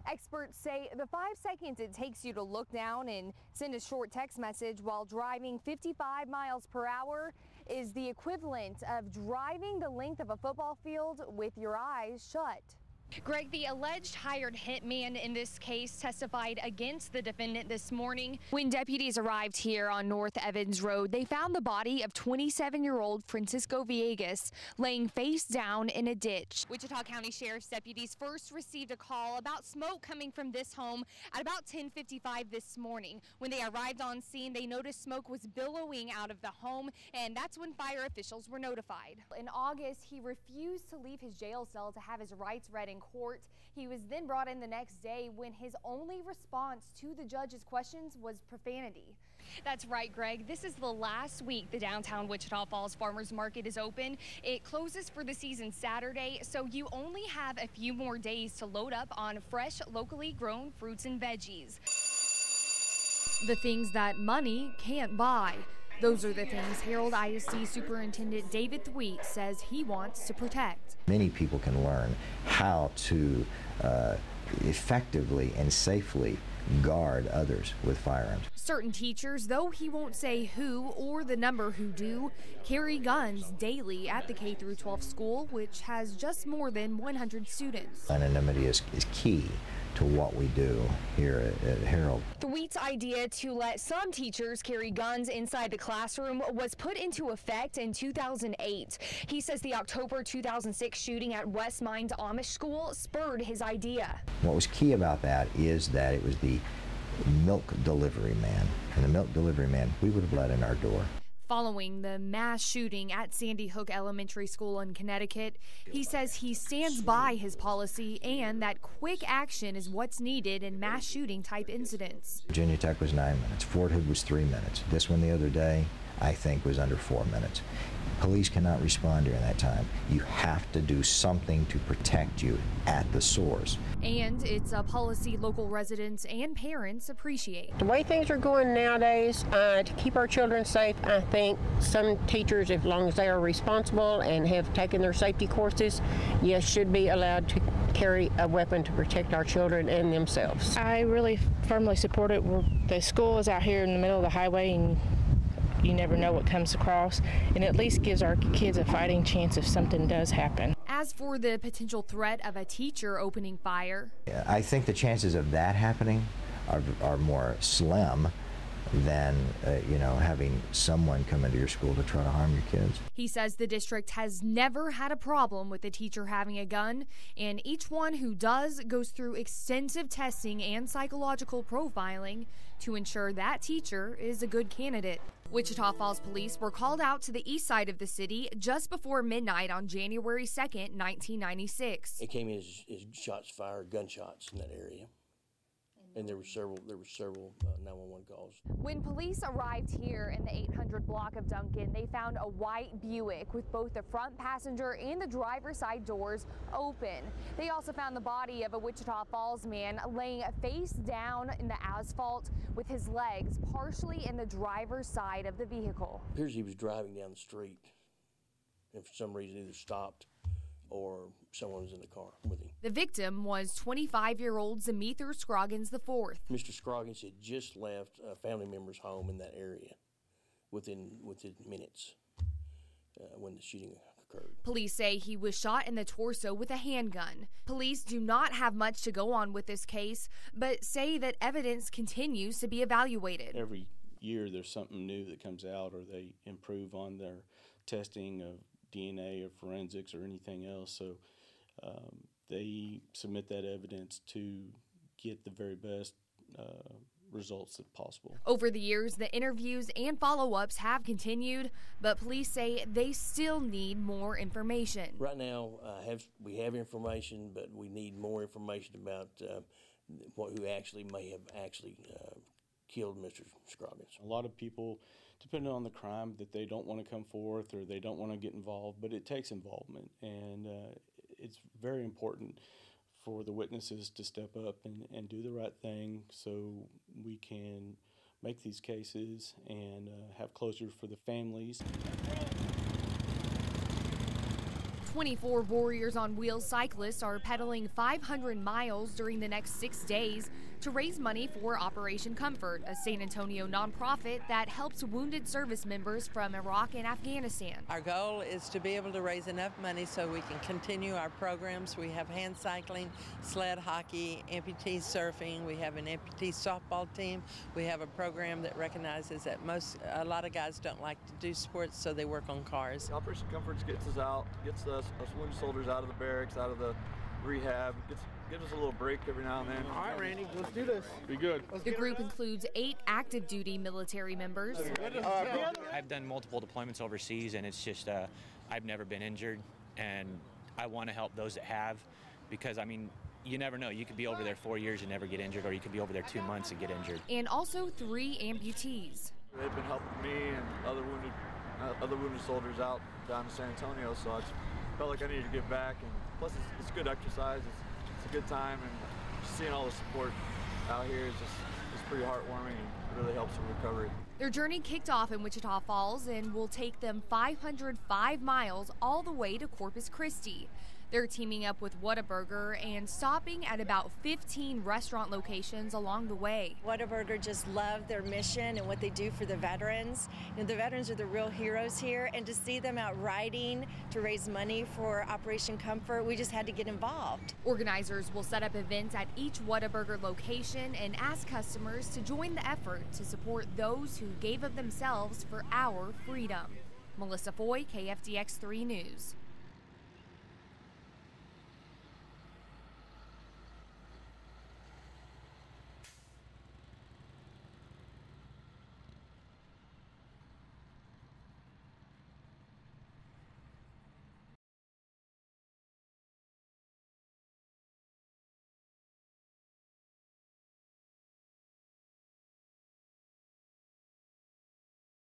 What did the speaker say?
Experts say the 5 seconds it takes you to look down and send a short text message while driving 55 miles per hour is the equivalent of driving the length of a football field with your eyes shut. Greg, the alleged hired hitman in this case testified against the defendant this morning. When deputies arrived here on North Evans Road, they found the body of 27-year-old Francisco Villegas laying face down in a ditch. Wichita County Sheriff's deputies first received a call about smoke coming from this home at about 10:55 this morning. When they arrived on scene, they noticed smoke was billowing out of the home, and that's when fire officials were notified. In August, he refused to leave his jail cell to have his rights read in court. He was then brought in the next day when his only response to the judge's questions was profanity. That's right, Greg. This is the last week the downtown Wichita Falls Farmers Market is open. It closes for the season Saturday, so you only have a few more days to load up on fresh, locally grown fruits and veggies. The things that money can't buy. Those are the things Herald ISD Superintendent David Thweet says he wants to protect. Many people can learn how to effectively and safely guard others with firearms. Certain teachers, though he won't say who or the number who do, carry guns daily at the K-12 school, which has just more than 100 students. Anonymity is key to what we do here at Herald. Thweet's idea to let some teachers carry guns inside the classroom was put into effect in 2008. He says the October 2006 shooting at West Mines Amish School spurred his idea. What was key about that is that it was the milk delivery man. And the milk delivery man, we would have let in our door. Following the mass shooting at Sandy Hook Elementary School in Connecticut, he says he stands by his policy and that quick action is what's needed in mass shooting type incidents. Virginia Tech was 9 minutes. Fort Hood was 3 minutes. This one the other day, I think, was under 4 minutes. Police cannot respond during that time. You have to do something to protect you at the source. And it's a policy local residents and parents appreciate. The way things are going nowadays, to keep our children safe, I think some teachers, as long as they are responsible and have taken their safety courses, yes, should be allowed to carry a weapon to protect our children and themselves. I really firmly support it. The school is out here in the middle of the highway, and you never know what comes across, and at least gives our kids a fighting chance if something does happen. As for the potential threat of a teacher opening fire, I think the chances of that happening are more slim than having someone come into your school to try to harm your kids. He says the district has never had a problem with a teacher having a gun, and each one who does goes through extensive testing and psychological profiling to ensure that teacher is a good candidate. Wichita Falls police were called out to the east side of the city just before midnight on January 2nd, 1996. It came in as shots fired, gunshots in that area. And there were several 911 calls. When police arrived here in the 800 block of Duncan, they found a white Buick with both the front passenger and the driver's side doors open. They also found the body of a Wichita Falls man laying face down in the asphalt with his legs partially in the driver's side of the vehicle. It appears he was driving down the street and for some reason either stopped or someone was in the car with him. The victim was 25-year-old Zemether Scroggins IV. Mr. Scroggins had just left a family member's home in that area within minutes when the shooting occurred. Police say he was shot in the torso with a handgun. Police do not have much to go on with this case, but say that evidence continues to be evaluated. Every year there's something new that comes out, or they improve on their testing of DNA or forensics or anything else, so they submit that evidence to get the very best results if possible. Over the years, the interviews and follow-ups have continued, but police say they still need more information. Right now, we have information, but we need more information about who actually may have killed Mr. Scroggins. A lot of people, depending on the crime, that they don't want to come forth or they don't want to get involved, but it takes involvement, and it's very important for the witnesses to step up and do the right thing so we can make these cases and have closure for the families. 24 Warriors on Wheels cyclists are pedaling 500 miles during the next 6 days to raise money for Operation Comfort, a San Antonio nonprofit that helps wounded service members from Iraq and Afghanistan. Our goal is to be able to raise enough money so we can continue our programs. We have hand cycling, sled hockey, amputee surfing. We have an amputee softball team. We have a program that recognizes that a lot of guys don't like to do sports, so they work on cars. Operation Comfort gets us wounded soldiers out of the barracks, out of the rehab, gives us a little break every now and then. All right, Randy, let's do this. Be good. The group includes 8 active duty military members. I've done multiple deployments overseas, and it's just, I've never been injured, and I want to help those that have, because, I mean, you never know. You could be over there 4 years and never get injured, or you could be over there 2 months and get injured. And also 3 amputees. They've been helping me and other wounded soldiers out down in San Antonio, so I just felt like I needed to give back, and plus it's good exercise. It's a good time, and just seeing all the support out here is pretty heartwarming, and it really helps with recovery. Their journey kicked off in Wichita Falls and will take them 505 miles all the way to Corpus Christi. They're teaming up with Whataburger and stopping at about 15 restaurant locations along the way. Whataburger just love their mission and what they do for the veterans. You know, the veterans are the real heroes here, and to see them out riding to raise money for Operation Comfort, we just had to get involved. Organizers will set up events at each Whataburger location and ask customers to join the effort to support those who gave of themselves for our freedom. Melissa Foy, KFDX 3 News.